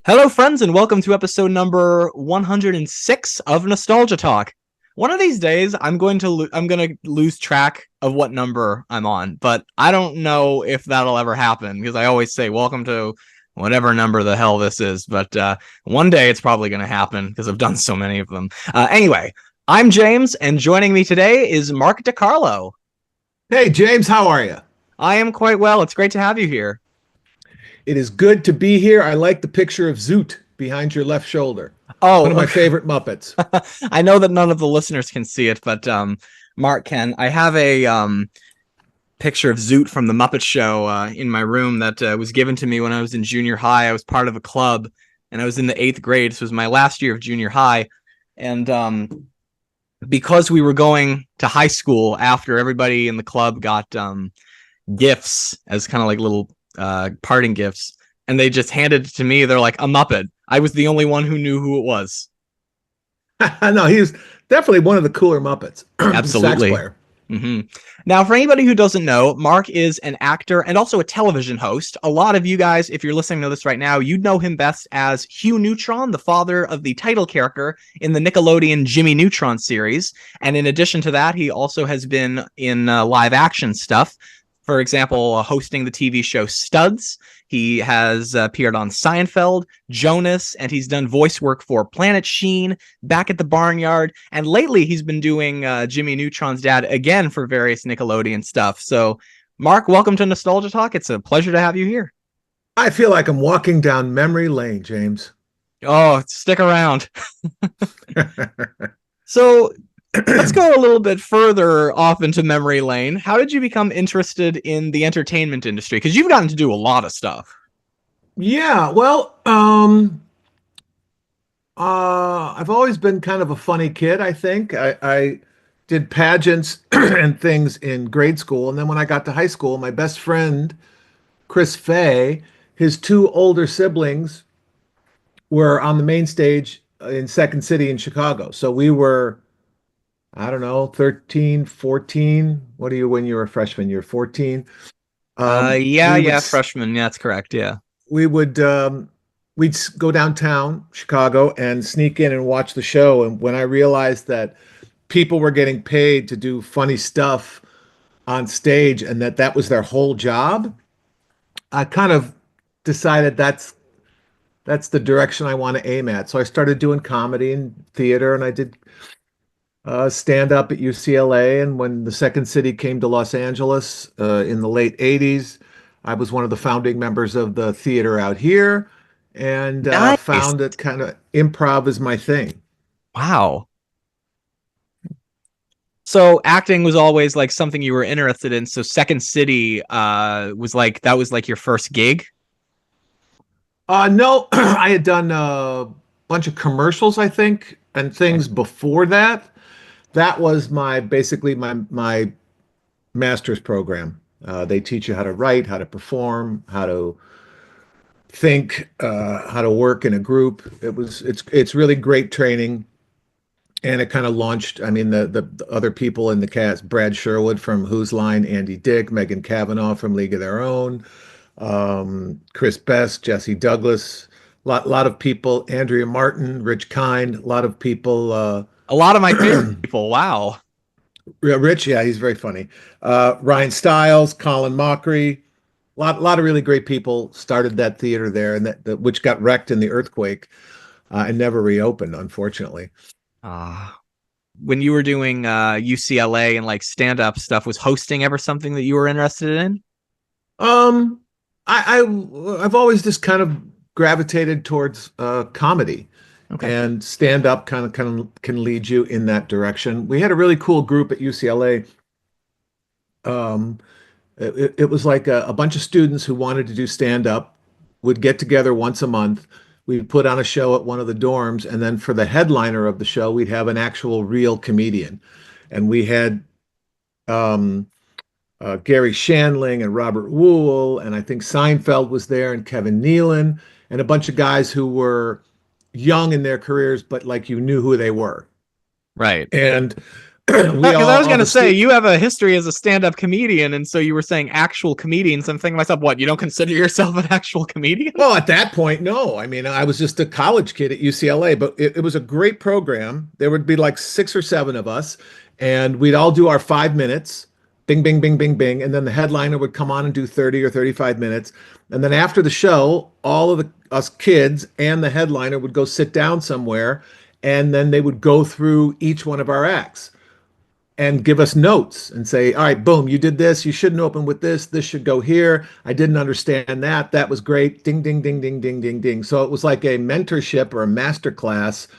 Hello, friends, and welcome to episode number 106 of Nostalgia Talk. One of these days, I'm going to lose track of what number I'm on, but I don't know if that'll ever happen because I always say welcome to whatever number the hell this is. But one day it's probably going to happen because I've done so many of them. Anyway, I'm James, and joining me today is Mark DeCarlo. Hey, James, how are you? I am quite well. It's great to have you here. It is good to be here. I like the picture of Zoot behind your left shoulder. One Oh, of my favorite Muppets. I know that none of the listeners can see it, but Mark can. I have a picture of Zoot from the Muppet Show in my room that was given to me when I was in junior high. I was part of a club, and I was in the 8th grade. This was my last year of junior high, and because we were going to high school after everybody in the club got gifts as kind of like little parting gifts, and they just handed it to me. They're like, a Muppet. I was the only one who knew who it was. No, he's definitely one of the cooler Muppets. Absolutely. Sax player. Mm-hmm. Now, for anybody who doesn't know, Mark is an actor and also a television host. A lot of you guys, if you're listening to this right now, you'd know him best as Hugh Neutron, the father of the title character in the Nickelodeon Jimmy Neutron series. And in addition to that, he also has been in live action stuff. For example, hosting the TV show Studs. He has appeared on Seinfeld, Jonas, and he's done voice work for Planet Sheen, Back at the Barnyard, and lately he's been doing Jimmy Neutron's dad again for various Nickelodeon stuff. So, Mark, welcome to Nostalgia Talk. It's a pleasure to have you here. I feel like I'm walking down memory lane, James. Oh, stick around. So, let's go a little bit further off into memory lane. How did you become interested in the entertainment industry? Because you've gotten to do a lot of stuff. Yeah, well, I've always been kind of a funny kid, I think. I did pageants and things in grade school, and then when I got to high school, my best friend, Chris Fay, his two older siblings were on the main stage in Second City in Chicago. So we were, I don't know, 13, 14. What are you when you were a freshman? You're 14. We would Yeah, freshman. Yeah, that's correct. Yeah. we would we'd go downtown Chicago and sneak in and watch the show. And when I realized that people were getting paid to do funny stuff on stage and that was their whole job, I kind of decided that's the direction I want to aim at. So I started doing comedy and theater, and I did stand up at UCLA. And when the Second City came to Los Angeles in the late 80s, I was one of the founding members of the theater out here and Nice. found that kind of improv is my thing. Wow. So acting was always like something you were interested in. So Second City was like your first gig. No, I had done a bunch of commercials, I think, and Okay. things before that. That was my basically my master's program. They teach you how to write, how to perform, how to think, how to work in a group. It's really great training, and it kind of launched. I mean, the other people in the cast: Brad Sherwood from Whose Line, Andy Dick, Megan Cavanaugh from League of Their Own, Chris Best, Jesse Douglas. Lot of people. Andrea Martin, Rich Kind. A lot of people. A lot of my favorite people. Wow. Rich, yeah, he's very funny. Ryan Stiles, Colin Mockery, lot of really great people started that theater there, and which got wrecked in the earthquake and never reopened, unfortunately. Uh, when you were doing UCLA and like stand-up stuff, was hosting ever something that you were interested in? Um, I've always just kind of gravitated towards comedy, Okay. and stand up kind of can lead you in that direction. We had a really cool group at UCLA. Um, it was like a bunch of students who wanted to do stand up would get together once a month. We'd put on a show at one of the dorms, and then for the headliner of the show, we'd have an actual real comedian. And we had Gary Shandling and Robert Wool, and I think Seinfeld was there, and Kevin Nealon, and a bunch of guys who were young in their careers, but like you knew who they were. Right. And We Because I was all going to the say, you have a history as a stand-up comedian, and so you were saying actual comedians. I'm thinking to myself, what, you don't consider yourself an actual comedian? Well, at that point, no. I mean, I was just a college kid at UCLA, but it was a great program. There would be like 6 or 7 of us, and we'd all do our 5 minutes, bing, bing, bing, bing, bing, and then the headliner would come on and do 30 or 35 minutes. And then after the show, all of us kids and the headliner would go sit down somewhere, and then they would go through each one of our acts and give us notes and say, all right, boom, you did this. You shouldn't open with this. This should go here. I didn't understand that. That was great. Ding, ding, ding, ding, ding, ding, ding. So it was like a mentorship or a master class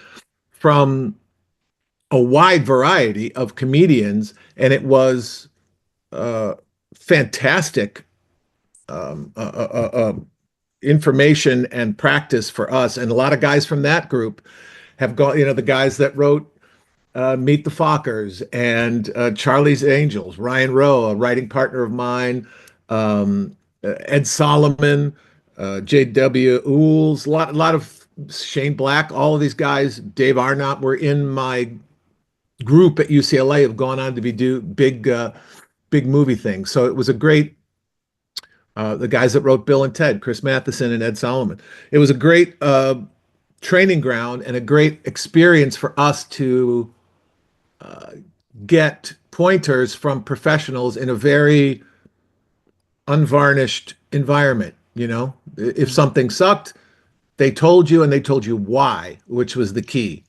from a wide variety of comedians. And it was fantastic um, uh, uh, uh, information and practice for us. And a lot of guys from that group have gone, the guys that wrote Meet the Fockers and Charlie's Angels, Ryan Rowe, a writing partner of mine, Ed Solomon, J.W. Ools, a lot of Shane Black, all of these guys, Dave Arnott were in my group at UCLA, have gone on to do big movie things. So it was a great, the guys that wrote Bill and Ted, Chris Matheson and Ed Solomon. It was a great training ground and a great experience for us to get pointers from professionals in a very unvarnished environment. If something sucked, they told you and they told you why, which was the key.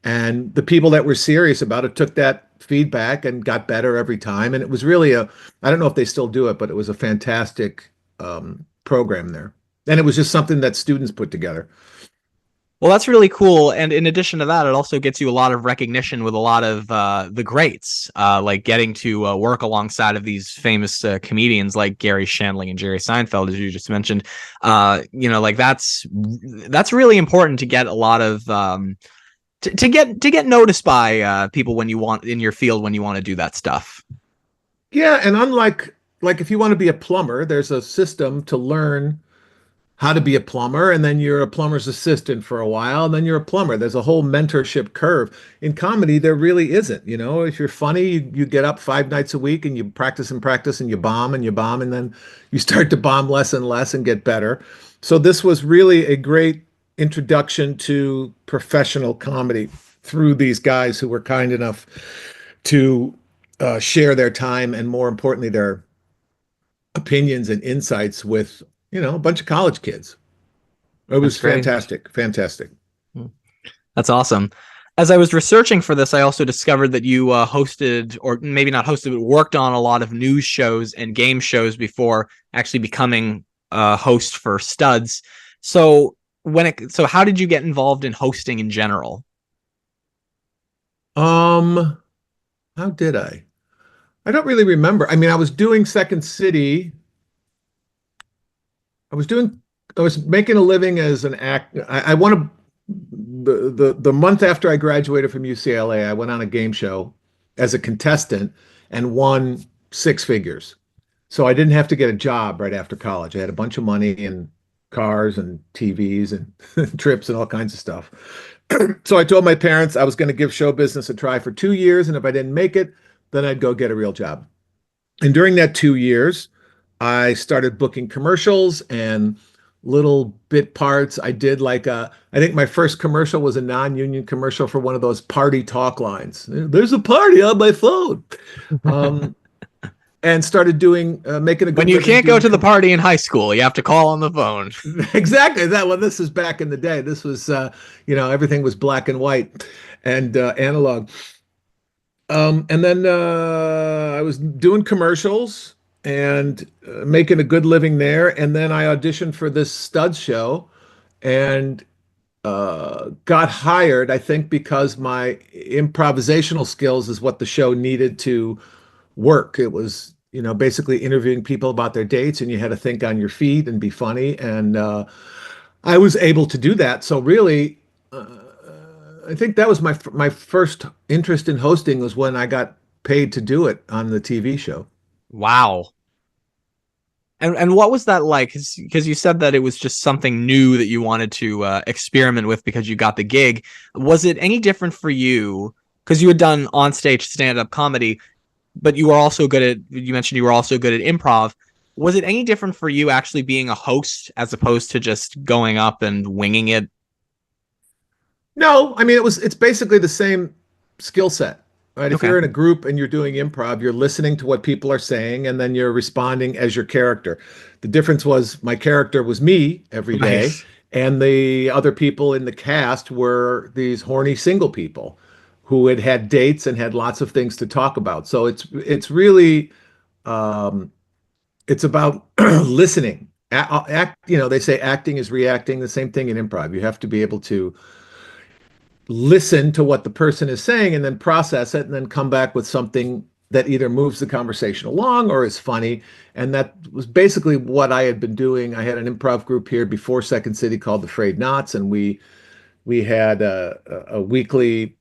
And the people that were serious about it took that feedback and got better every time. And it was really I don't know if they still do it, but it was a fantastic program there. And it was just something that students put together. Well, that's really cool. And in addition to that, it also gets you a lot of recognition with a lot of the greats, like getting to work alongside of these famous comedians like Gary Shandling and Jerry Seinfeld, as you just mentioned. Like that's really important to get a lot of to get noticed by people when you want in your field when you want to do that stuff. Yeah, and unlike if you want to be a plumber, there's a system to learn how to be a plumber, and then you're a plumber's assistant for a while, and then you're a plumber. There's a whole mentorship curve. In comedy, there really isn't. If you're funny, you get up 5 nights a week and you practice and practice and you bomb, and then you start to bomb less and less and get better. So this was really a great introduction to professional comedy through these guys who were kind enough to share their time and, more importantly, their opinions and insights with a bunch of college kids. It was fantastic. Fantastic. That's awesome. As I was researching for this, I also discovered that you hosted, or maybe not hosted, but worked on a lot of news shows and game shows before actually becoming a host for Studs. So how did you get involved in hosting in general? How did I? I don't really remember. I mean, I was doing Second City. I was making a living as an act. I won the month after I graduated from UCLA, I went on a game show as a contestant and won 6 figures. So I didn't have to get a job right after college. I had a bunch of money and cars and TVs and trips and all kinds of stuff. So I told my parents I was going to give show business a try for 2 years, and if I didn't make it, then I'd go get a real job. And during that 2 years, I started booking commercials and little bit parts. I did I think my first commercial was a non-union commercial for one of those party talk lines. There's a party on my phone. And started making a good when you can't go to the party in high school, you have to call on the phone. Exactly that. Well, this is back in the day. This was, everything was black and white and analog. And then I was doing commercials and making a good living there. And then I auditioned for this Studs show and got hired, I think, because my improvisational skills is what the show needed to work. It was, basically interviewing people about their dates, and you had to think on your feet and be funny. And I was able to do that. So really, I think that was my first interest in hosting was when I got paid to do it on the TV show. Wow. And what was that like? Because you said that it was just something new that you wanted to experiment with because you got the gig. Was it any different for you because you had done on stage stand up comedy, but you were also good at, you mentioned you were also good at improv. Was it any different for you actually being a host as opposed to just going up and winging it? No, I mean it's basically the same skill set, right? If Okay. you're in a group and you're doing improv, you're listening to what people are saying and then you're responding as your character. The difference was my character was me every day, Right. and the other people in the cast were these horny single people who had had dates and had lots of things to talk about. So it's really um, it's about listening. They say acting is reacting. The same thing in improv. You have to be able to listen to what the person is saying and then process it and then come back with something that either moves the conversation along or is funny. And that was basically what I had been doing. I had an improv group here before Second City called the Frayed Knots, and we had a weekly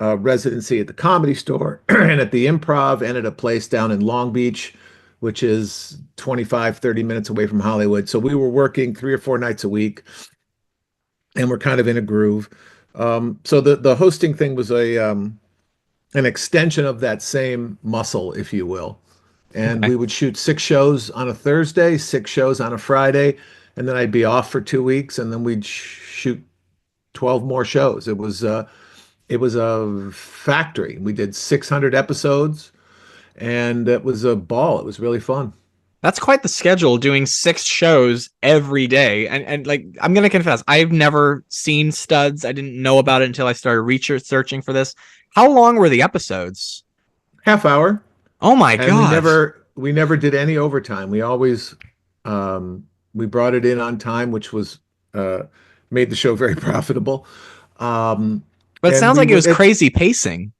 residency at the Comedy Store and at the Improv and at a place down in Long Beach, which is 25, 30 minutes away from Hollywood. So we were working 3 or 4 nights a week, and we're kind of in a groove. So the hosting thing was a an extension of that same muscle, if you will. And Okay. we would shoot 6 shows on a Thursday, 6 shows on a Friday, and then I'd be off for 2 weeks, and then we'd shoot 12 more shows. It was a factory. We did 600 episodes, and it was a ball. It was really fun. That's quite the schedule, doing 6 shows every day. And like, I'm gonna confess, I've never seen Studs. I didn't know about it until I started researching for this. How long were the episodes? Half hour, Oh my and we god. never did any overtime. We always we brought it in on time, which was uh, made the show very profitable. Um, But it and sounds we like it was would crazy pacing.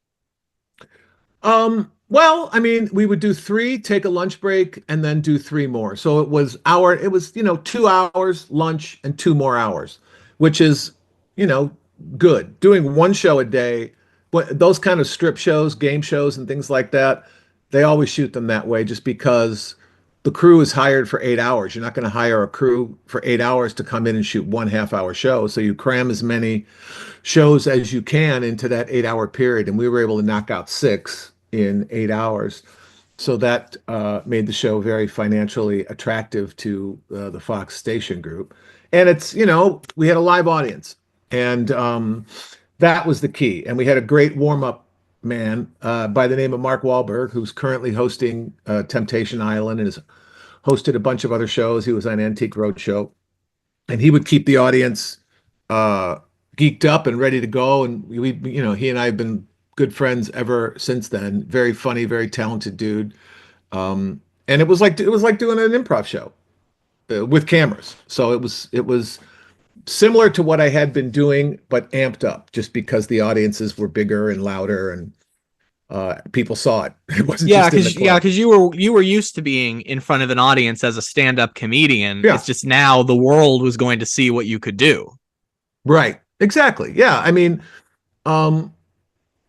well, I mean, we would do three, take a lunch break, and then do three more. So it was, 2 hours lunch and 2 more hours, which is, you know, good. Doing one show a day, but those kind of strip shows, game shows, and things like that, they always shoot them that way just because the crew is hired for 8 hours. You're not going to hire a crew for 8 hours to come in and shoot 1 half-hour show. So you cram as many shows as you can into that 8 hour period. And we were able to knock out six in 8 hours. So that made the show very financially attractive to the Fox station group. And we had a live audience. And that was the key. And we had a great warm up man by the name of Mark Wahlberg, who's currently hosting Temptation Island and has hosted a bunch of other shows. He was on Antique Roadshow, and he would keep the audience uh, geeked up and ready to go. And he and I have been good friends ever since then. Very funny, very talented dude. And it was like doing an improv show with cameras. So it was similar to what I had been doing, but amped up, just because the audiences were bigger and louder, and people saw it. It wasn't Yeah, just in the because club. you were used to being in front of an audience as a stand-up comedian. Yeah, It's just now the world was going to see what you could do. right. Exactly. Yeah. I mean, um,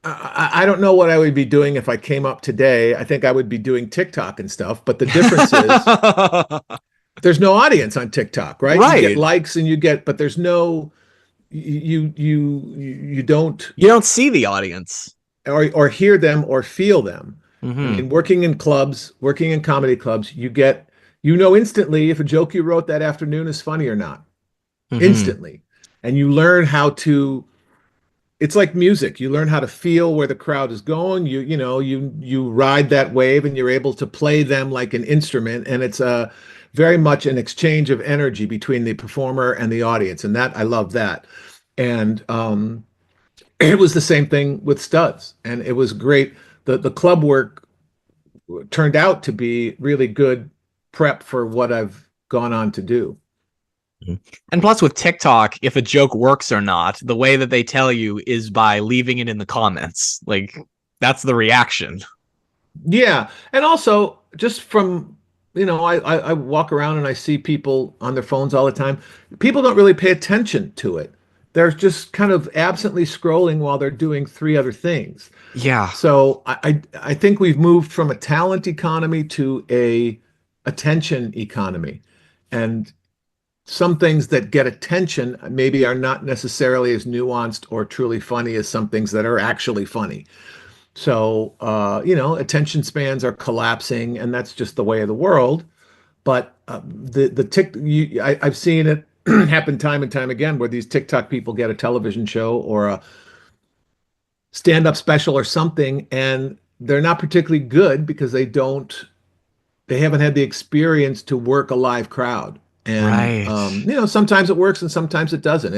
I don't know what I would be doing if I came up today. I think I would be doing TikTok and stuff. But the difference is there's no audience on TikTok, right? You get Right. likes and but there's no you don't You don't see the audience. or hear them or feel them. I Hmm. mean, working in clubs, working in comedy clubs, instantly if a joke you wrote that afternoon is funny or not. Hmm. Instantly. And you learn how to it's like music. You learn how to feel where the crowd is going. You ride that wave and you're able to play them like an instrument. And it's very much an exchange of energy between the performer and the audience. And that I love that. And it was the same thing with Studs. And it was great. The club work turned out to be really good prep for what I've gone on to do. And plus, with TikTok, if a joke works or not, the way that they tell you is by leaving it in the comments. Like, that's the reaction. Yeah, and also just from I walk around and I see people on their phones all the time. People don't really pay attention to it. They're just kind of absently scrolling while they're doing three other things. Yeah. So I think we've moved from a talent economy to a attention economy, and some things that get attention maybe are not necessarily as nuanced or truly funny as some things that are actually funny. So, attention spans are collapsing, and that's just the way of the world. But I've seen it happen time and time again where these TikTok people get a television show or a stand-up special or something, and they're not particularly good because they haven't had the experience to work a live crowd. And Right. sometimes it works and sometimes it doesn't.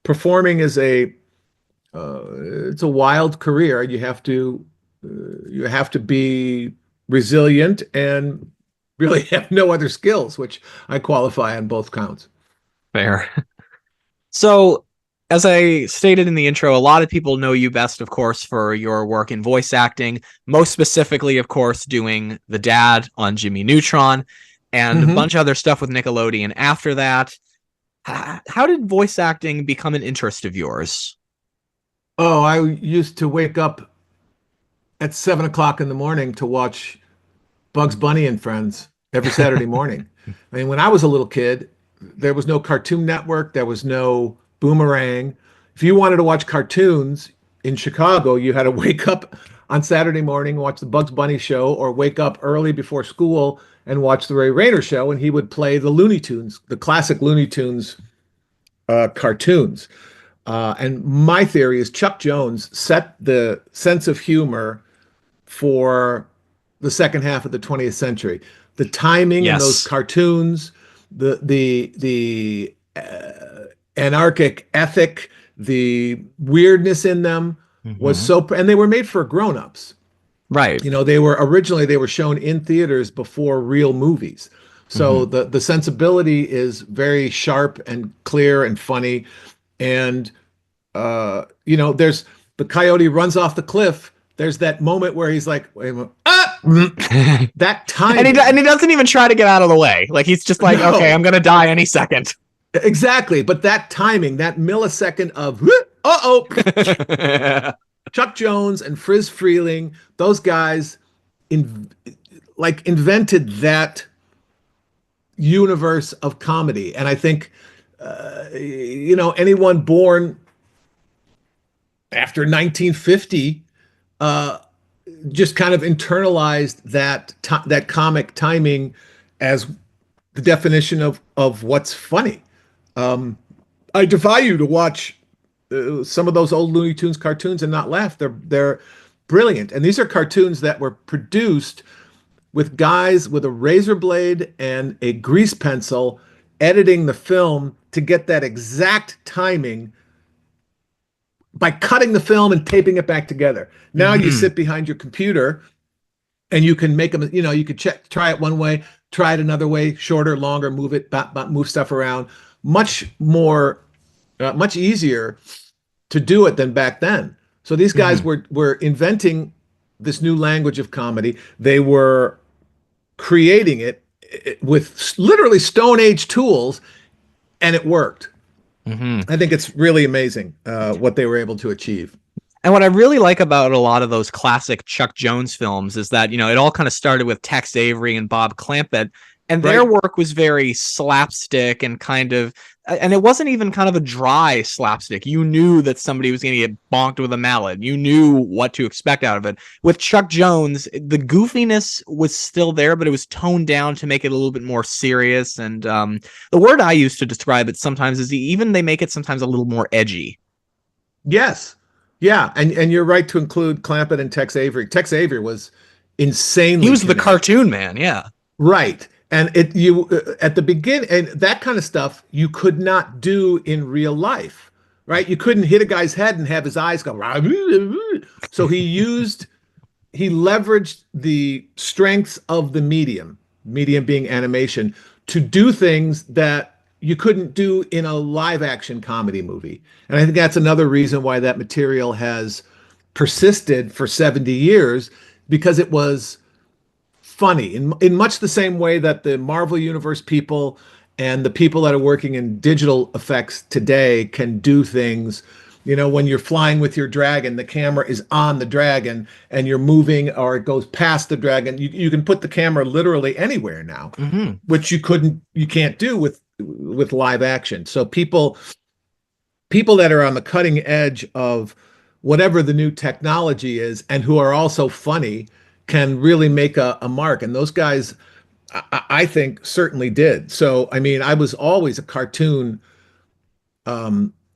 Performing is it's a wild career. You have to be resilient and really have no other skills, which I qualify on both counts. Fair. So, as I stated in the intro, a lot of people know you best, of course, for your work in voice acting, most specifically, of course, doing the dad on Jimmy Neutron and a Mm-hmm. bunch of other stuff with Nickelodeon after that. How did voice acting become an interest of yours? Oh, I used to wake up at 7 o'clock in the morning to watch Bugs Bunny and Friends every Saturday morning. I mean, when I was a little kid, there was no Cartoon Network, there was no Boomerang. If you wanted to watch cartoons in Chicago, you had to wake up on Saturday morning, watch the Bugs Bunny show, or wake up early before school and watch the Ray Rayner show, and he would play the Looney Tunes, the classic Looney Tunes cartoons. And my theory is Chuck Jones set the sense of humor for the second half of the 20th century. The timing in those Yes. cartoons, the anarchic ethic, the weirdness in them was Mm-hmm. so, and they were made for grown-ups. Right. They were shown in theaters before real movies. So Mm-hmm. the sensibility is very sharp and clear and funny. And there's the coyote runs off the cliff. There's that moment where he's like, wait a minute, ah! That And he timing. doesn't even try to get out of the way. Like he's just like, okay, I'm No, gonna die any second. exactly. But that timing, that millisecond of, uh-oh, Chuck Jones and Friz Freeling, those guys in, invented that universe of comedy. And I think, anyone born after 1950 uh, just kind of internalized that comic timing as the definition of what's funny. I defy you to watch some of those old Looney Tunes cartoons and not laugh. They're brilliant, and these are cartoons that were produced with guys with a razor blade and a grease pencil editing the film to get that exact timing by cutting the film and taping it back together. Now you Mm-hmm. sit behind your computer and you can make them, you could try it one way, try it another way, shorter, longer, move it, move stuff around. Much more, much easier to do it than back then. So these guys Mm-hmm. were inventing this new language of comedy. They were creating it with literally Stone Age tools, and it worked. Mm-hmm. I think it's really amazing what they were able to achieve. And what I really like about a lot of those classic Chuck Jones films is that, it all kind of started with Tex Avery and Bob Clampett, and their Right. work was very slapstick and and it wasn't even kind of a dry slapstick. You knew that somebody was going to get bonked with a mallet. You knew what to expect out of it. With Chuck Jones, the goofiness was still there, but it was toned down to make it a little bit more serious. And the word I use to describe it sometimes is they make it sometimes a little more edgy. Yes. Yeah. And you're right to include Clampett and Tex Avery. Tex Avery was He insanely was the comedic. cartoon man, yeah. Right. And at the beginning, and that kind of stuff you could not do in real life, right? You couldn't hit a guy's head and have his eyes go. So he leveraged the strengths of the medium being animation, to do things that you couldn't do in a live action comedy movie. And I think that's another reason why that material has persisted for 70 years, because it was funny in much the same way that the Marvel Universe people and the people that are working in digital effects today can do things You know, when you're flying with your dragon, the camera is on the dragon and you're moving or it goes past the dragon. You can put the camera literally anywhere now, Hmm. which you can't do with live action. So people that are on the cutting edge of whatever the new technology is and who are also funny can really make a mark. And those guys, I think, certainly did. So, I mean, I was always a cartoon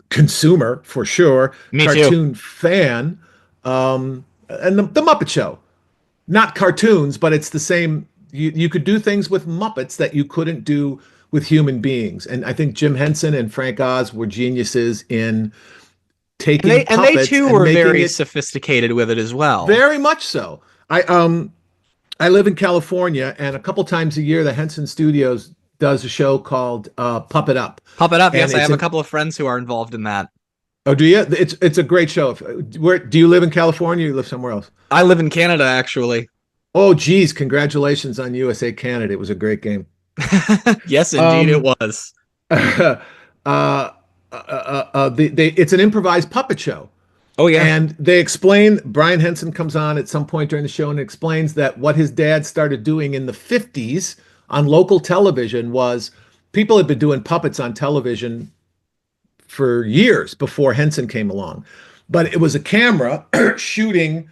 consumer for sure, Me too. cartoon fan, and the Muppet Show. Not cartoons, but it's the same. You could do things with Muppets that you couldn't do with human beings. And I think Jim Henson and Frank Oz were geniuses in And taking they puppets too and were making very it sophisticated with it as well. very much so. I live in California, and a couple times a year, the Henson Studios does a show called Puppet Up, Pop it up. and Yes, I it's have a an couple of friends who are involved in that. oh, do you? It's a great show. Where do you live in California? Or you live somewhere else? I live in Canada, actually. Oh, geez, congratulations on USA Canada. It was a great game. Yes, indeed, it Um, was. uh, it's an improvised puppet show. Oh yeah. And they explain, Brian Henson comes on at some point during the show and explains that what his dad started doing in the 50s on local television was people had been doing puppets on television for years before Henson came along. But it was a camera shooting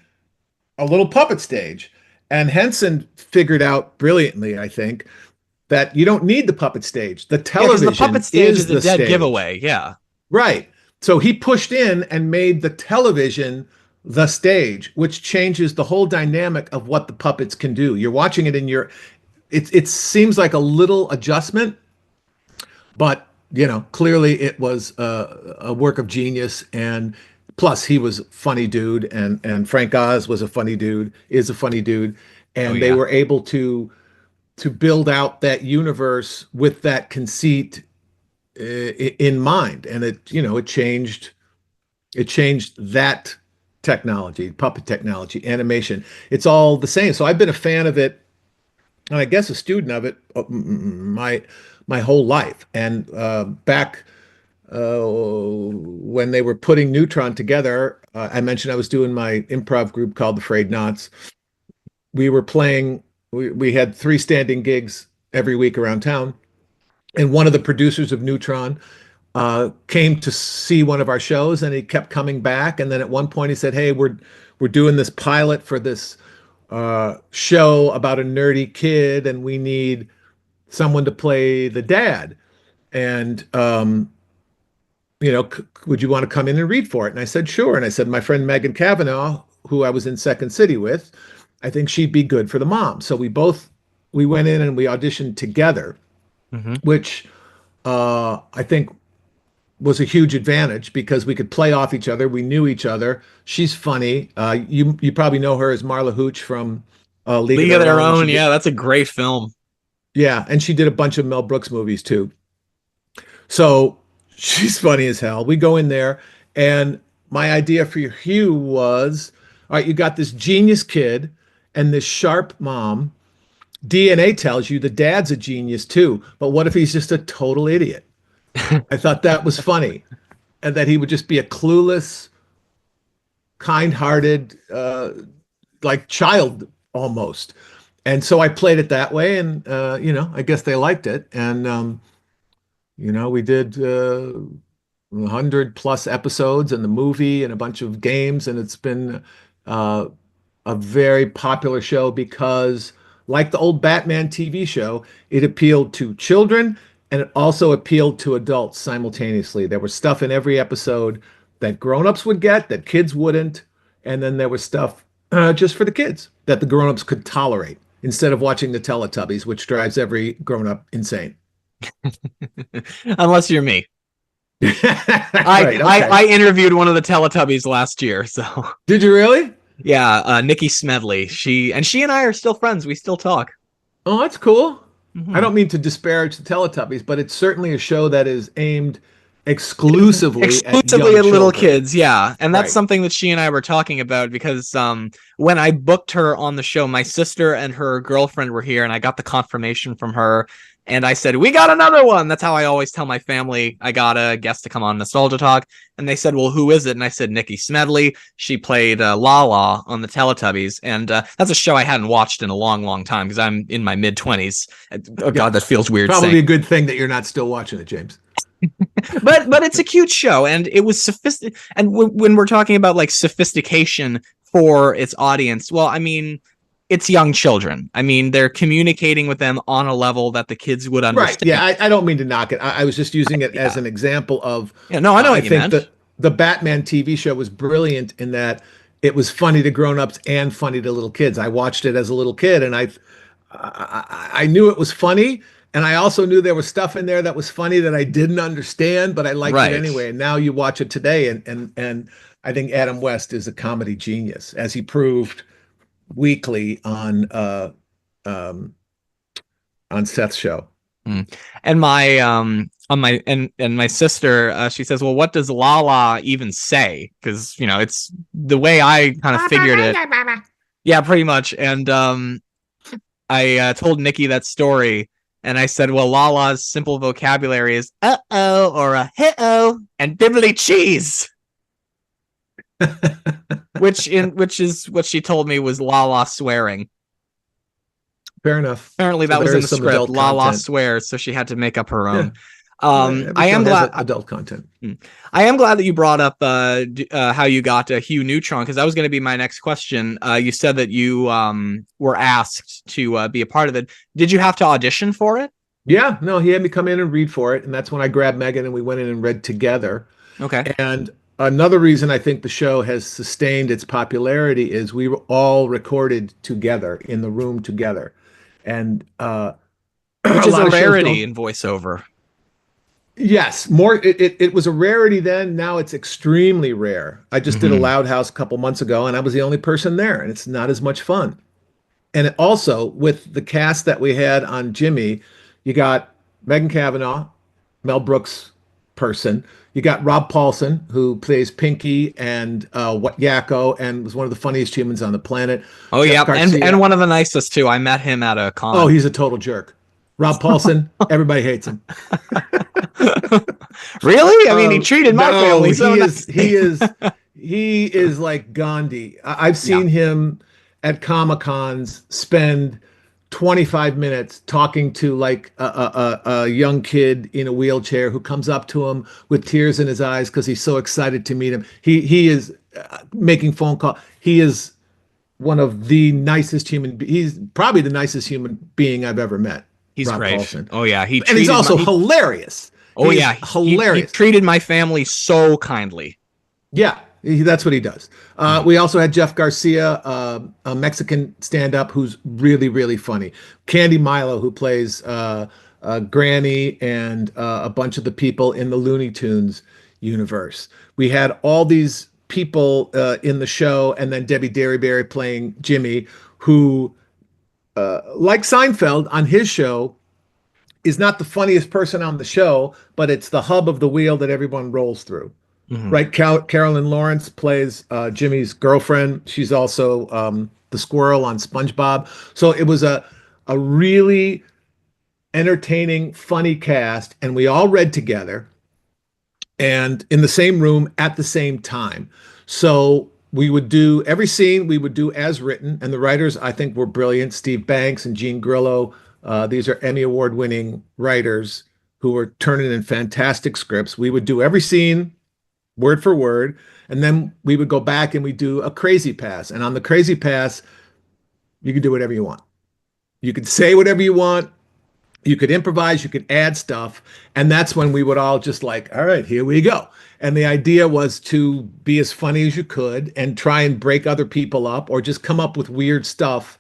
a little puppet stage. And Henson figured out brilliantly, I think, that you don't need the puppet stage. The Yeah, because the television puppet stage is is a the dead stage. giveaway. Yeah. Right. So he pushed in and made the television the stage, which changes the whole dynamic of what the puppets can do. You're watching it in your it seems like a little adjustment, but you know, clearly it was a work of genius. And plus he was a funny dude, and Frank Oz was a funny dude, is a funny dude, Oh and they yeah. were able to build out that universe with that conceit in mind. And it, you know, it changed that technology, puppet technology, animation. It's all the same. So I've been a fan of it, and I guess a student of it my whole life. And back when they were putting Neutron together, I mentioned I was doing my improv group called the Frayed Knots. We were playing. We had 3 standing gigs every week around town, and one of the producers of Neutron came to see one of our shows, and he kept coming back. And then at one point he said, "Hey, we're doing this pilot for this show about a nerdy kid, and we need someone to play the dad. And you know, would you want to come in and read for it?" And I said, "Sure." And I said, "My friend Megan Kavanaugh, who I was in Second City with, I think she'd be good for the mom." So we went in and we auditioned together, Hmm. which I think was a huge advantage because we could play off each other. We knew each other. She's funny. You probably know her as Marla Hooch from League of League of Their Their Own. She Own. did, Yeah, that's a great film. yeah, and she did a bunch of Mel Brooks movies too. So she's funny as hell. We go in there, and my idea for Hugh was, all right, you got this genius kid and this sharp mom. DNA tells you the dad's a genius too, but what if he's just a total idiot? I thought that was funny, and that he would just be a clueless, kind-hearted, like child almost. And so I played it that way, and you know, I guess they liked it. And you know, we did 100+ episodes and the movie and a bunch of games, and it's been uh, a very popular show because, like the old Batman TV show, it appealed to children and it also appealed to adults simultaneously. There was stuff in every episode that grown-ups would get that kids wouldn't, and then there was stuff just for the kids that the grown-ups could tolerate instead of watching the Teletubbies, which drives every grown-up insane. Unless you're me. Right, okay. I interviewed one of the Teletubbies last year, so Did you really? yeah, Nikki Smedley. She and I are still friends. We still talk. Oh, that's cool. I Hmm. don't mean to disparage the Teletubbies, but it's certainly a show that is aimed exclusively at Exclusively young at little children. kids, yeah. And that's Right. something that she and I were talking about because when I booked her on the show, my sister and her girlfriend were here, and I got the confirmation from her And I said, we got another one. That's how I always tell my family I got a guest to come on Nostalgia Talk. And they said, well, who is it? And I said, Nikki Smedley. She played Lala on the Teletubbies. And that's a show I hadn't watched in a long, long time because I'm in my mid-20s. Oh, God, that feels weird Probably saying. a good thing that you're not still watching it, James. But it's a cute show, and it was sophisticated. And when we're talking about like sophistication for its audience, well, I mean, it's young children. I mean, they're communicating with them on a level that the kids would understand. Right. Yeah, I don't mean to knock it. I was just using it as an example of. Yeah, no, I know what you meant. The Batman TV show was brilliant in that it was funny to grown-ups and funny to little kids. I watched it as a little kid, and I knew it was funny, and I also knew there was stuff in there that was funny that I didn't understand, but I liked it anyway. And now you watch it today, and I think Adam West is a comedy genius, as he proved weekly on Seth's show. And my on my and my sister, she says, well, what does Lala even say? Because it's the way I kind of figured it. Yeah, pretty much. And I told Nikki that story, and I said, well, Lala's simple vocabulary is uh-oh or a hit-oh and bibbly cheese. which is what she told me was Lala swearing. Fair enough. Apparently that was in the script. Lala swears, so she had to make up her own. Yeah. I am glad adult content. I am glad that you brought up how you got Hugh Neutron, because that was going to be my next question. You said that you were asked to be a part of it. Did you have to audition for it? Yeah, no, he had me come in and read for it, and that's when I grabbed Megan and we went in and read together. Okay. And another reason I think the show has sustained its popularity is we were all recorded together in the room together. And which is a rarity in voiceover. Yes, more. It was a rarity then. Now it's extremely rare. I just did a Loud House a couple months ago, and I was the only person there, and it's not as much fun. And it also, with the cast that we had on Jimmy, you got Megan Cavanaugh, Mel Brooks person. You got Rob Paulson, who plays Pinky and What Yakko, and was one of the funniest humans on the planet. Oh, Jeff Garcia. And one of the nicest too. I met him at a con. Oh, he's a total jerk. Rob Paulson, everybody hates him. Really? I mean, he treated my family so he is like Gandhi. I've seen him at Comic-Cons spend 25 minutes talking to like a young kid in a wheelchair who comes up to him with tears in his eyes because he's so excited to meet him. He is making phone call. He is one of the nicest he's probably the nicest human being I've ever met. He's Rob great. Paulson. Oh yeah, and he's also hilarious. Oh he's yeah, hilarious. He treated my family so kindly. Yeah. That's what he does. We also had Jeff Garcia, a Mexican stand-up who's really, really funny. Candy Milo, who plays Granny and a bunch of the people in the Looney Tunes universe. We had all these people in the show, and then Debbie Derryberry playing Jimmy, who, like Seinfeld on his show, is not the funniest person on the show, but it's the hub of the wheel that everyone rolls through. Right, Carolyn Lawrence plays Jimmy's girlfriend. She's also the squirrel on SpongeBob. So it was a really entertaining, funny cast, and we all read together and in the same room at the same time. So we would do every scene we would do as written, and the writers I think were brilliant. Steve Banks and Gene Grillo. These are Emmy Award-winning writers who were turning in fantastic scripts. We would do every scene word for word, and then we would go back and we do a crazy pass. And on the crazy pass, you could do whatever you want. You could say whatever you want. You could improvise. You could add stuff. And that's when we would all just like, all right, here we go. And the idea was to be as funny as you could and try and break other people up or just come up with weird stuff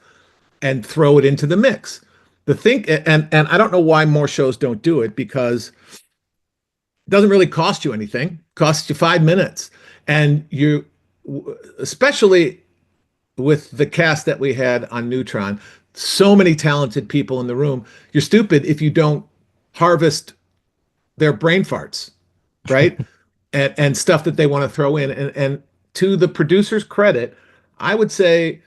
and throw it into the mix. And I don't know why more shows don't do it, because it doesn't really cost you anything. It costs you 5 minutes. And you, especially with the cast that we had on Neutron, so many talented people in the room, you're stupid if you don't harvest their brain farts, right? and stuff that they want to throw in. And to the producer's credit, I would say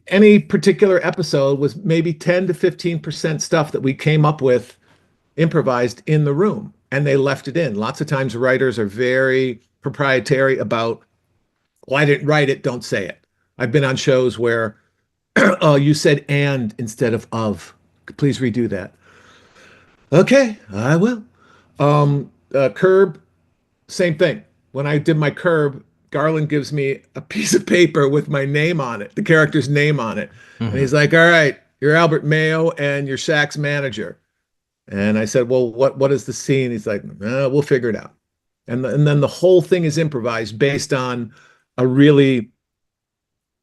any particular episode was maybe 10 to 15% stuff that we came up with improvised in the room, and they left it in. Lots of times writers are very proprietary about, well, I didn't write it, don't say it. I've been on shows where, oh, you said and instead of. Please redo that. Okay, I will. Curb, same thing. When I did my Curb, Garland gives me a piece of paper with my name on it, the character's name on it. And Mhm. he's like, all right, you're Albert Mayo and you're Shaq's manager. And I said, well, what is the scene? He's like, we'll figure it out. And then the whole thing is improvised based on a really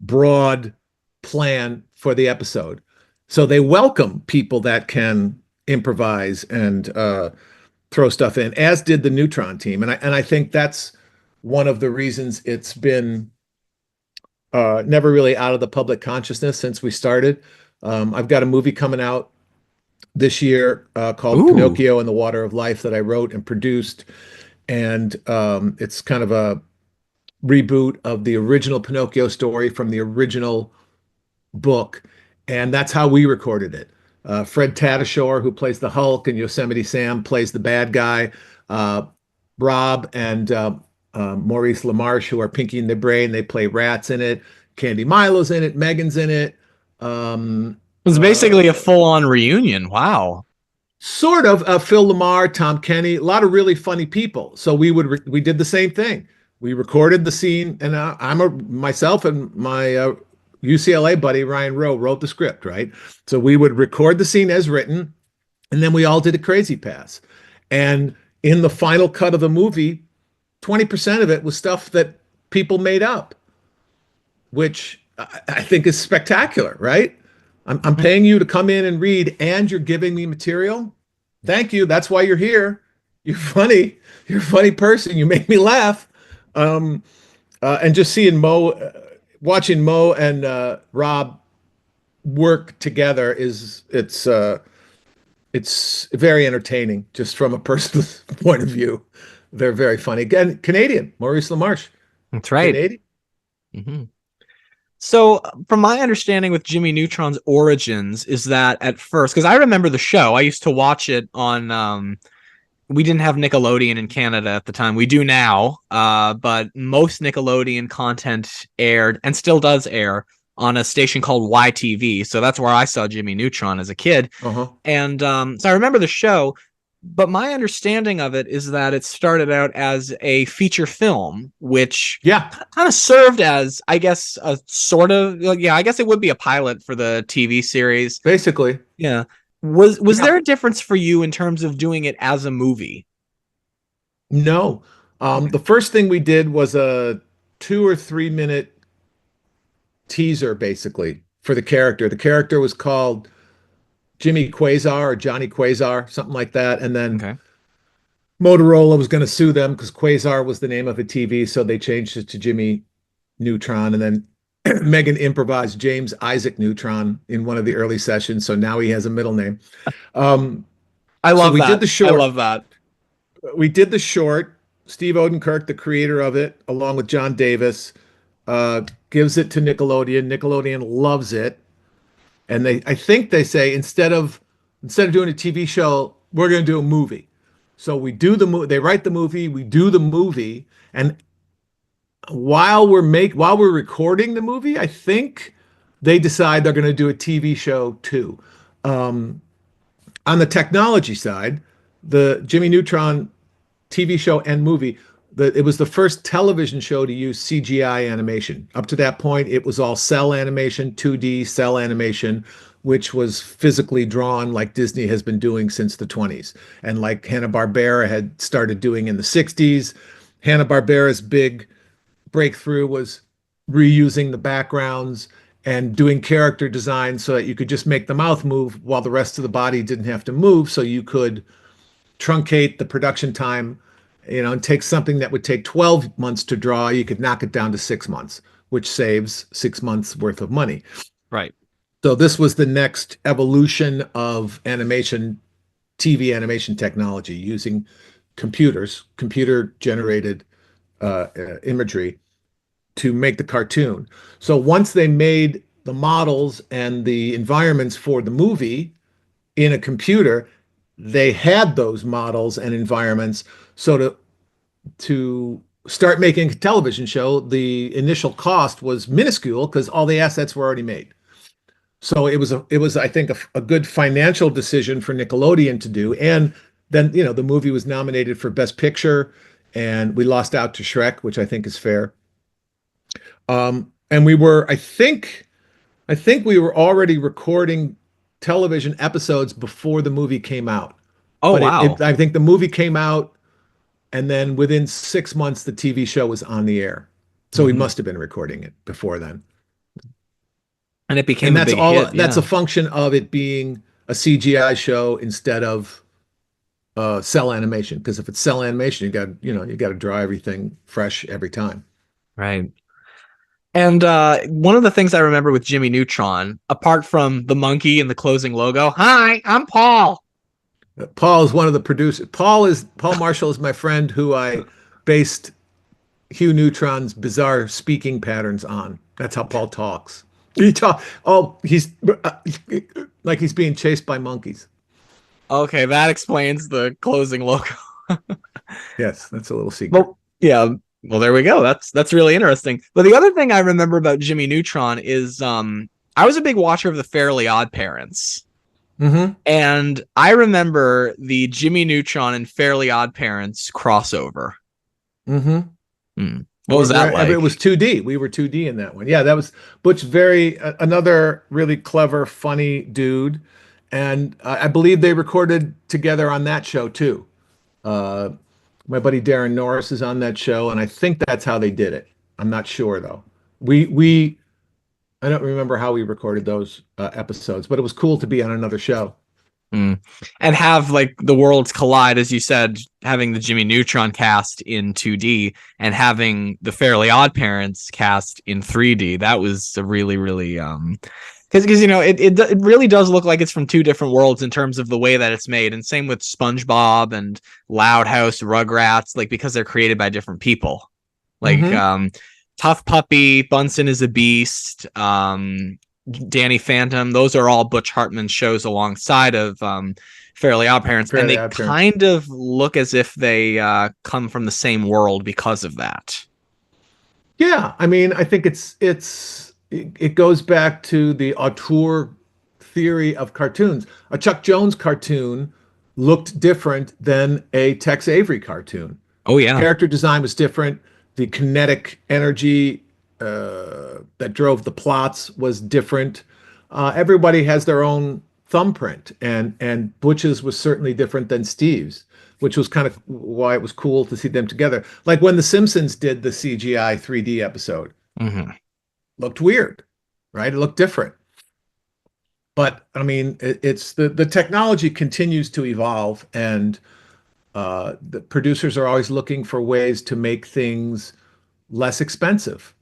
broad plan for the episode. So they welcome people that can improvise and throw stuff in, as did the Neutron team. And I think that's one of the reasons it's been never really out of the public consciousness since we started. I've got a movie coming out this year called Ooh. Pinocchio and the Water of Life that I wrote and produced. And it's kind of a reboot of the original Pinocchio story from the original book. And that's how we recorded it. Fred Tatasciore, who plays the Hulk, and Yosemite Sam plays the bad guy. Uh, Rob and Maurice LaMarche, who are Pinky and the Brain, they play rats in it. Candy Milo's in it. Megan's in it. Um, It was uh, basically a full-on reunion. Wow. Sort of Phil Lamar, Tom Kenny, a lot of really funny people. So we did the same thing. We recorded the scene, and myself and my UCLA buddy Ryan Rowe wrote the script, right? So we would record the scene as written, and then we all did a crazy pass. And in the final cut of the movie, 20% of it was stuff that people made up, which I think is spectacular, right? I'm Mhm. paying you to come in and read, and you're giving me material. Thank you. That's why you're here. You're funny. You're a funny person. You make me laugh. Um, and just seeing watching Mo and Rob work together it's very entertaining, just from a personal point of view. They're very funny. Again, Canadian, Maurice LaMarche, That's right. Canadian. Mhm. So, from my understanding with Jimmy Neutron's origins, is that at first, because I remember the show, I used to watch it on. We didn't have Nickelodeon in Canada at the time. We do now, but most Nickelodeon content aired and still does air on a station called YTV. So that's where I saw Jimmy Neutron as a kid. Uh-huh. And so I remember the show, but my understanding of it is that it started out as a feature film, which Yeah, kind of served as, I guess, a sort of, yeah, I guess it would be a pilot for the TV series. basically. Yeah. Was Yeah. there a difference for you in terms of doing it as a movie? No. Okay. The first thing we did was a 2 or 3 minute teaser, basically, for the character. The character was called Jimmy Quasar or Johnny Quasar, something like that. And then Okay. Motorola was going to sue them because Quasar was the name of a TV, so they changed it to Jimmy Neutron. And then Megan improvised James Isaac Neutron in one of the early sessions, so now he has a middle name. Um, I so love we did that. the I short. love that. We did the short. Steve Odenkirk, the creator of it, along with John Davis, gives it to Nickelodeon. Nickelodeon loves it, and I think they say instead of doing a TV show, we're going to do a movie. So we do the movie. They write the movie. We do the movie, and while we're recording the movie, I think they decide they're going to do a TV show too. Um, on the technology side, the Jimmy Neutron TV show and movie, it was the first television show to use CGI animation. Up to that point, it was all cell animation, 2D cell animation, which was physically drawn like Disney has been doing since the 20s, and like Hanna-Barbera had started doing in the 60s. Hanna-Barbera's big breakthrough was reusing the backgrounds and doing character design so that you could just make the mouth move while the rest of the body didn't have to move, so you could truncate the production time, and take something that would take 12 months to draw, you could knock it down to 6 months, which saves 6 months worth of money. Right. So this was the next evolution of animation, TV animation technology using computer generated imagery to make the cartoon. So once they made the models and the environments for the movie in a computer, they had those models and environments. So to start making a television show, the initial cost was minuscule because all the assets were already made. So it was I think a good financial decision for Nickelodeon to do. And then the movie was nominated for Best Picture, and we lost out to Shrek, which I think is fair. And we were I think we were already recording television episodes before the movie came out. Oh, But wow. I think the movie came out, and then within 6 months, the TV show was on the air. So we Mhm. must have been recording it before then. And it And became a big hit. that's a Yeah. function of it being a CGI show instead of cell animation. Because if it's cell animation, you got to draw everything fresh every time. Right. And one of the things I remember with Jimmy Neutron, apart from the monkey and the closing logo, hi, I'm Paul. Paul is one of the producers. Paul Marshall is my friend who I based Hugh Neutron's bizarre speaking patterns on. That's how Paul talks. He talk. Oh, he's like he's being chased by monkeys. Okay, that explains the closing logo. Yes, that's a little secret. Well, yeah. Well, there we go. That's really interesting. But the other thing I remember about Jimmy Neutron is I was a big watcher of the Fairly Odd Parents. Mm-hmm. And I remember the Jimmy Neutron and Fairly Odd Parents crossover. Mm-hmm. What was that It like? was 2D. We were 2D in that one. Yeah, that was Butch. Another really clever, funny dude, and I believe they recorded together on that show too. Uh, my buddy Darren Norris is on that show, and I think that's how they did it. I'm not sure though. We I don't remember how we recorded those episodes, but it was cool to be on another show. Mm. And have like the worlds collide, as you said, having the Jimmy Neutron cast in 2D and having the Fairly Odd Parents cast in 3D. That was a really, really because it really does look like it's from two different worlds in terms of the way that it's made. And same with SpongeBob and Loud House, Rugrats, like because they're created by different people. Like Mm-hmm. Tough Puppy, Bunsen is a Beast, Danny Phantom. Those are all Butch Hartman shows alongside of Fairly Odd Parents, and Fairly they Odd Parents. kind of look as if they come from the same world because of that. Yeah, I mean, I think it goes back to the auteur theory of cartoons. A Chuck Jones cartoon looked different than a Tex Avery cartoon. Oh yeah. Character design was different. The kinetic energy that drove the plots was different. Everybody has their own thumbprint, and Butch's was certainly different than Steve's, which was kind of why it was cool to see them together. Like when The Simpsons did the CGI 3D episode, Mm-hmm. looked weird, right? It looked different. But I mean, it's the technology continues to evolve, and the producers are always looking for ways to make things less expensive.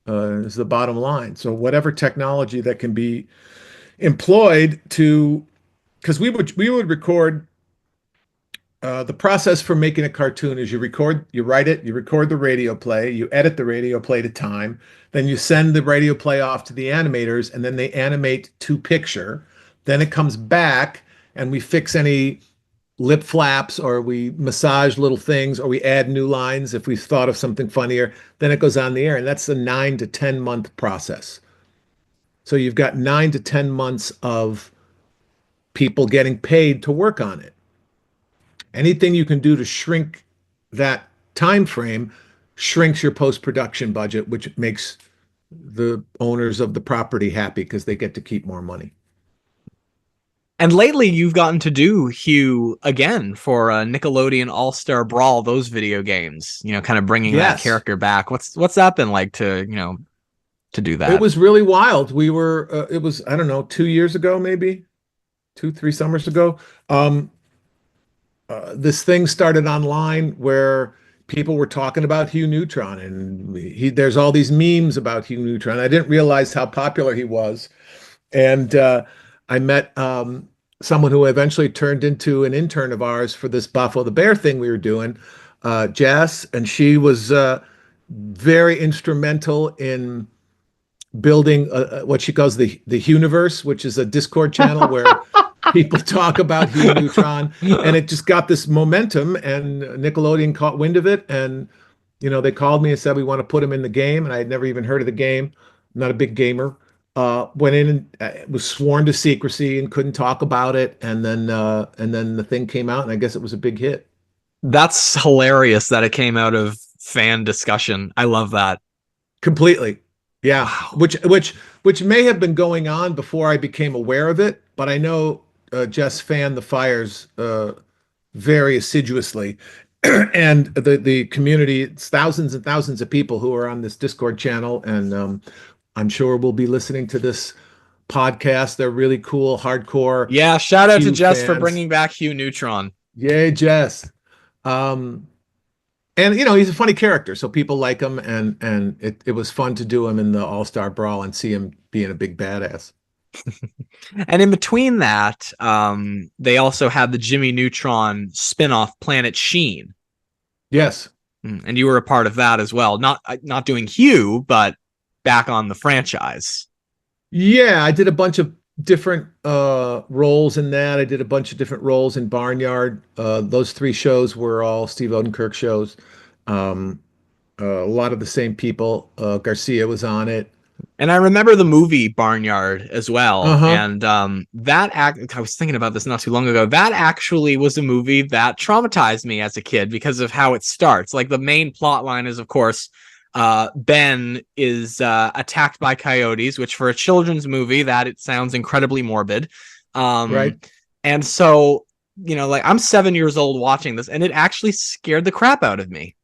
Is the bottom line. So whatever technology that can be employed to, because we would record. The process for making a cartoon is you write it, you record the radio play, you edit the radio play to time, then you send the radio play off to the animators, and then they animate to picture. Then it comes back, and we fix any lip flaps, or we massage little things, or we add new lines if we thought of something funnier. Then it goes on the air, and that's a 9 to 10 month process. So you've got 9 to 10 months of people getting paid to work on it. Anything you can do to shrink that time frame shrinks your post-production budget, which makes the owners of the property happy because they get to keep more money. And lately, you've gotten to do Hugh again for Nickelodeon All Star Brawl, those video games. Kind of bringing that Yes, character back. What's that been like to to do it that? was really wild. It was, I don't know, 2 years ago, maybe 2, 3 summers ago. Um, this thing started online where people were talking about Hugh Neutron, and there's all these memes about Hugh Neutron. I didn't realize how popular he was, and I met someone who eventually turned into an intern of ours for this Buffalo the Bear thing we were doing, Jess, and she was very instrumental in building what she calls the Hugh-niverse, which is a Discord channel where people talk about Hugh Neutron, and it just got this momentum, and Nickelodeon caught wind of it, and they called me and said we want to put him in the game, and I had never even heard of the game. I'm not a big gamer. Went in and was sworn to secrecy and couldn't talk about it, and then the thing came out, and I guess it was a big hit. That's hilarious that it came out of fan discussion. I love that. Completely. Yeah. Wow. Which may have been going on before I became aware of it, but I know Jess fanned the fires very assiduously. And the community, it's thousands and thousands of people who are on this Discord channel, and I'm sure we'll be listening to this podcast. They're really cool, hardcore. Yeah, shout out to Jess fans. for bringing back Hugh Neutron. Yay, Jess. And he's a funny character, so people like him, and it was fun to do him in the All-Star Brawl and see him being a big badass. And in between that, they also had the Jimmy Neutron spin-off Planet Sheen. Yes. And you were a part of that as well. Not doing Hugh, but back on the franchise. Yeah, I did a bunch of different roles in that. I did a bunch of different roles in Barnyard. Those 3 shows were all Steve Odenkirk shows. A lot of the same people. Garcia was on it. And I remember the movie Barnyard as well. And I was thinking about this not too long ago. That actually was a movie that traumatized me as a kid because of how it starts. Like, the main plot line is, of course, Ben is attacked by coyotes, which for a children's movie, that it sounds incredibly morbid. Right. And so, like, I'm 7 years old watching this, and it actually scared the crap out of me.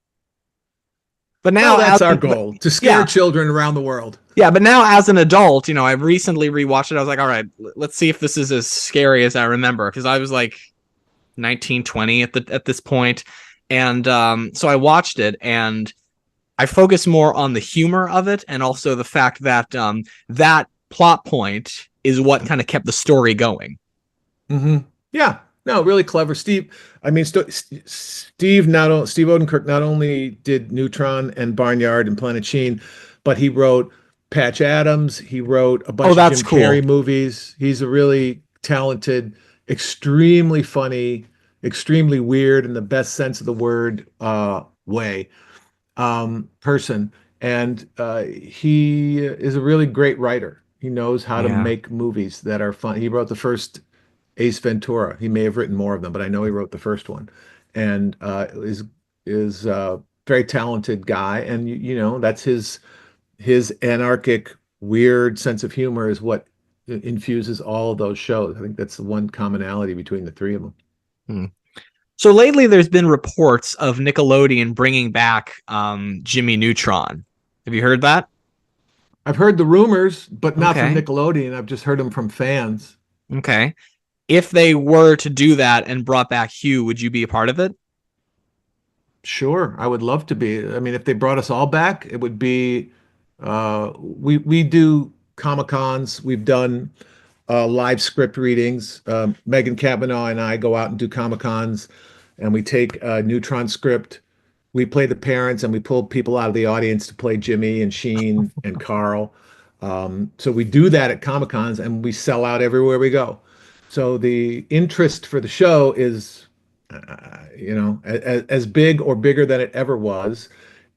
But now that's our goal, to scare children around the world. Yeah, but now as an adult, I recently rewatched it. I was like, all right, let's see if this is as scary as I remember, because I was like 19, 20 at this point. And so I watched it, and I focused more on the humor of it, and also the fact that that plot point is what kind of kept the story going. Mm-hmm. Yeah. No, really clever. Steve Odenkirk not only did Neutron and Barnyard and Planet Sheen, but he wrote Patch Adams. He wrote a bunch of Jim Carrey movies. He's a really talented, extremely funny, extremely weird in the best sense of the word way person. And he is a really great writer. He knows how to make movies that are fun. He wrote the first Ace Ventura. He may have written more of them, but I know he wrote the first one, and is a very talented guy. And that's his anarchic, weird sense of humor is what infuses all of those shows. I think that's the one commonality between the 3 of them. So lately, there's been reports of Nickelodeon bringing back Jimmy Neutron. Have you heard that? I've heard the rumors, but not from Nickelodeon. I've just heard them from fans. Okay. If they were to do that and brought back Hugh, would you be a part of it? Sure, I would love to be. I mean, if they brought us all back, it would be. We do Comic-Cons. We've done live script readings. Megan Cavanaugh and I go out and do Comic-Cons, and we take a Neutron script. We play the parents, and we pull people out of the audience to play Jimmy and Sheen and Carl. So we do that at Comic-Cons, and we sell out everywhere we go. So the interest for the show is, as big or bigger than it ever was,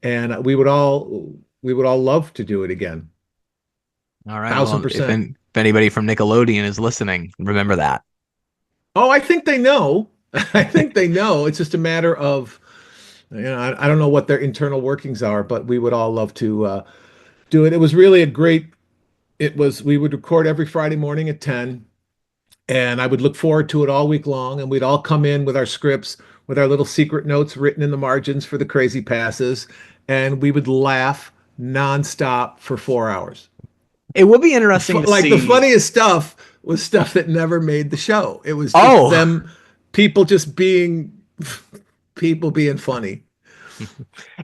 and we would all love to do it again. All right, 1,000%. If anybody from Nickelodeon is listening, remember that. Oh, I think they know. I think they know. It's just a matter of, I don't know what their internal workings are, but we would all love to do it. It was really we would record every Friday morning at 10. And I would look forward to it all week long. And we'd all come in with our scripts, with our little secret notes written in the margins for the crazy passes. And we would laugh nonstop for 4 hours. It would be interesting to see. The funniest stuff was stuff that never made the show. It was just people being funny.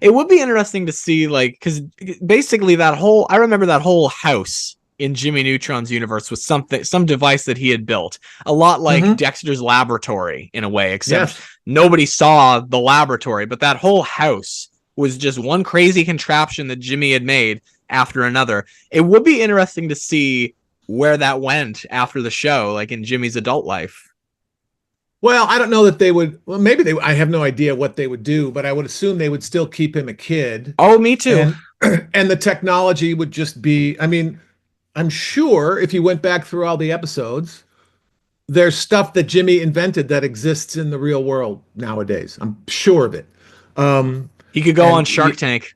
It would be interesting to see, because basically I remember that whole house in Jimmy Neutron's universe was some device that he had built, a lot like Dexter's laboratory in a way, except nobody saw the laboratory, but that whole house was just one crazy contraption that Jimmy had made after another. It would be interesting to see where that went after the show, like in Jimmy's adult life. Well, I don't know that they would. Well, maybe they. I have no idea what they would do, but I would assume they would still keep him a kid, Oh, me too. and and the technology would just be. I mean, I'm sure if you went back through all the episodes, there's stuff that Jimmy invented that exists in the real world nowadays. I'm sure of it. He could go on And Shark Tank.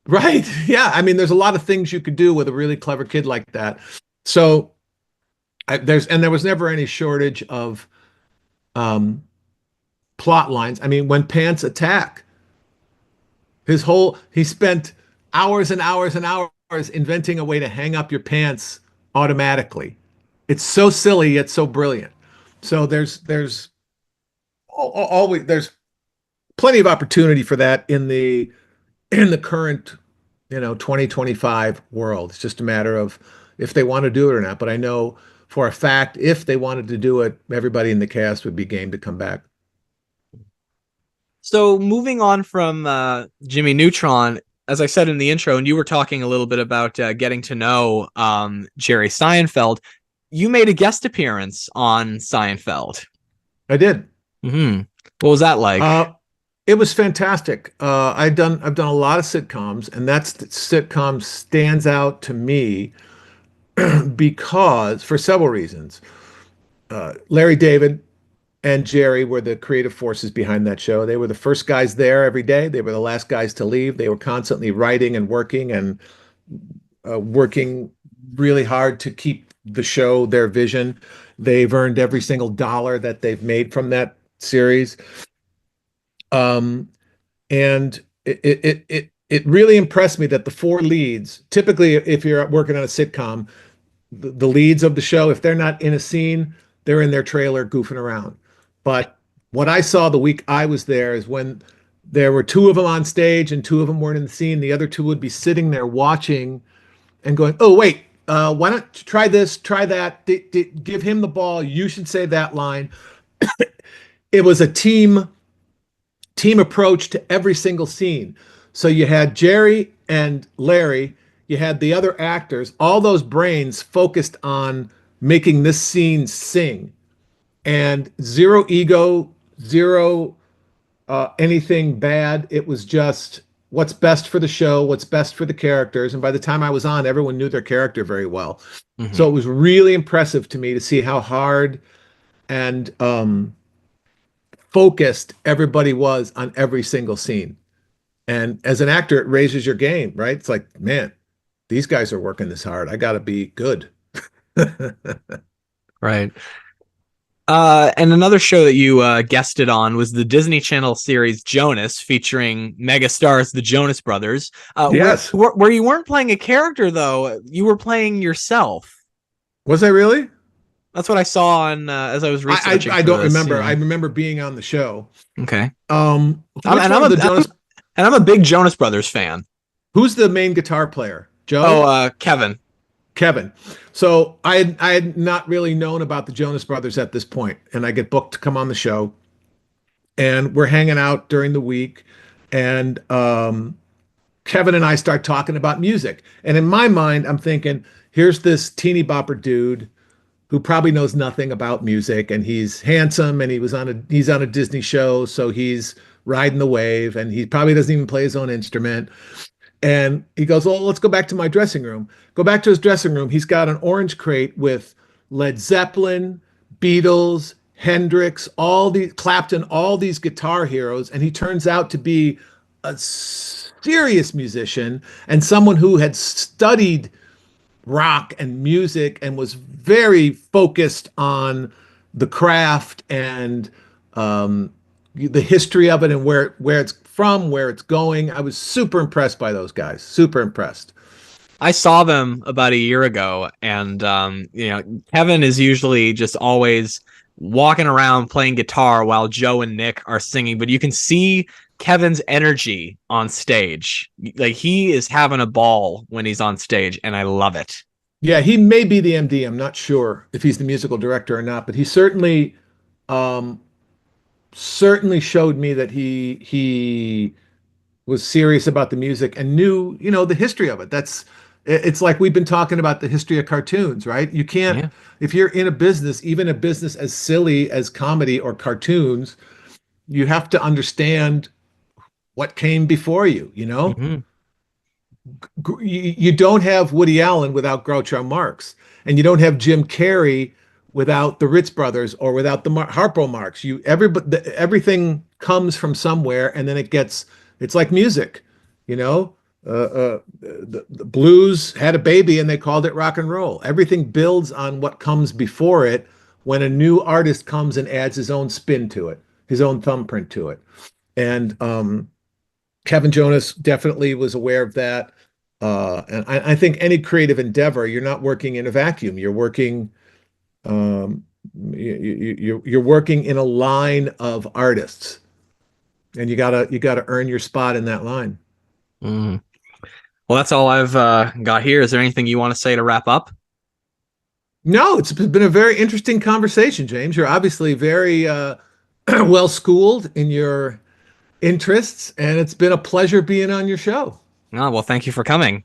right, yeah. I mean, there's a lot of things you could do with a really clever kid like that. So there was never any shortage of um, plot lines. I mean, when pants attack, he spent hours and hours and hours inventing a way to hang up your pants automatically. It's so silly yet so brilliant. So always there's plenty of opportunity for that in the current 2025 world. It's just a matter of if they want to do it or not. But I know for a fact if they wanted to do it, everybody in the cast would be game to come back. So moving on from Jimmy Neutron, as I said in the intro, and you were talking a little bit about getting to know Jerry Seinfeld, you made a guest appearance on Seinfeld. I did. Mm-hmm. What was that like? It was fantastic. I've done a lot of sitcoms, and that's sitcom stands out to me because for several reasons. Larry David and Jerry were the creative forces behind that show. They were the first guys there every day. They were the last guys to leave. They were constantly writing and working really hard to keep the show their vision. They've earned every single dollar that they've made from that series. Um, and it really impressed me that the four leads, typically if you're working on a sitcom, the leads of the show, if they're not in a scene, they're in their trailer goofing around. But what I saw the week I was there is when there were two of them on stage and two of them weren't in the scene, the other two would be sitting there watching and going, "Oh, wait, why not try this, try that, give him the ball, you should say that line." It was a team approach to every single scene. So you had Jerry and Larry, you had the other actors, all those brains focused on making this scene sing, and zero ego, zero anything bad. It was just what's best for the show, what's best for the characters. And by the time I was on, everyone knew their character very well. Mm-hmm. So it was really impressive to me to see how hard and focused everybody was on every single scene. And as an actor, it raises your game, right? It's like, man, these guys are working this hard. I got to be good. Right. And another show that you guested on was the Disney Channel series Jonas, featuring mega stars the Jonas Brothers. Yes. Where you weren't playing a character, though, you were playing yourself. Was I really? That's what I saw on as I was researching. I don't this, remember. you know. I remember being on the show. Okay. I'm a big Jonas Brothers fan. Who's the main guitar player? Joe? Oh, Kevin. Kevin. So I had not really known about the Jonas Brothers at this point, and I get booked to come on the show, and we're hanging out during the week, and Kevin and I start talking about music, and in my mind, I'm thinking, here's this teeny bopper dude who probably knows nothing about music, and he's handsome, and he's on a Disney show, so he's riding the wave, and he probably doesn't even play his own instrument. And he goes, "Oh, let's go back to my dressing room." Go back to his dressing room. He's got an orange crate with Led Zeppelin, Beatles, Hendrix, all these Clapton, all these guitar heroes, and he turns out to be a serious musician and someone who had studied rock and music and was very focused on the craft and the history of it and where it's from, where it's going. I was super impressed by those guys. Super impressed. I saw them about a year ago, and Kevin is usually just always walking around playing guitar while Joe and Nick are singing, but you can see Kevin's energy on stage. Like, he is having a ball when he's on stage, and I love it. Yeah, he may be the MD. I'm not sure if he's the musical director or not, but he certainly showed me that he was serious about the music and knew, the history of it. It's like we've been talking about the history of cartoons, right? You can't, Yeah. if you're in a business, even a business as silly as comedy or cartoons, you have to understand what came before you, Hmm. You don't have Woody Allen without Groucho Marx, and you don't have Jim Carrey without the Ritz brothers or without the Harpo Marx. Everything comes from somewhere, and then it's like music, you know. The blues had a baby and they called it rock and roll. Everything builds on what comes before it when a new artist comes and adds his own spin to it, his own thumbprint to it. And Kevin Jonas definitely was aware of that. And I think any creative endeavor, you're not working in a vacuum. You're working, um, you're working in a line of artists, and you gotta earn your spot in that line. Mm. Well, that's all I've got here. Is there anything you want to say to wrap up? No, it's been a very interesting conversation, James. You're obviously very well schooled in your interests, and it's been a pleasure being on your show. Oh, well, thank you for coming.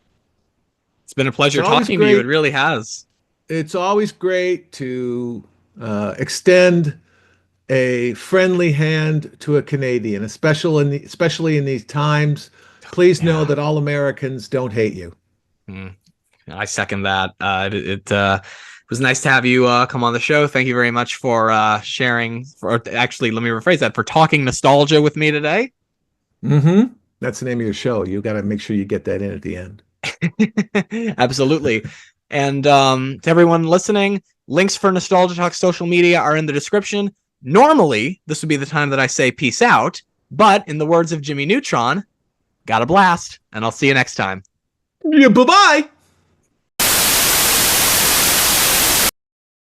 It's been a It's pleasure always talking to you. It great. really has. It's always great to extend a friendly hand to a Canadian, especially in these times. Please know Yeah. that all Americans don't hate you. Mm. I second that. It was nice to have you come on the show. Thank you very much for sharing. For actually, let me rephrase that. For talking nostalgia with me today. Mm-hmm. That's the name of your show. You got to make sure you get that in at the end. Absolutely. And to everyone listening, links for Nostalgia Talk social media are in the description. Normally, this would be the time that I say peace out, but in the words of Jimmy Neutron, got a blast, and I'll see you next time. Yeah, bye-bye.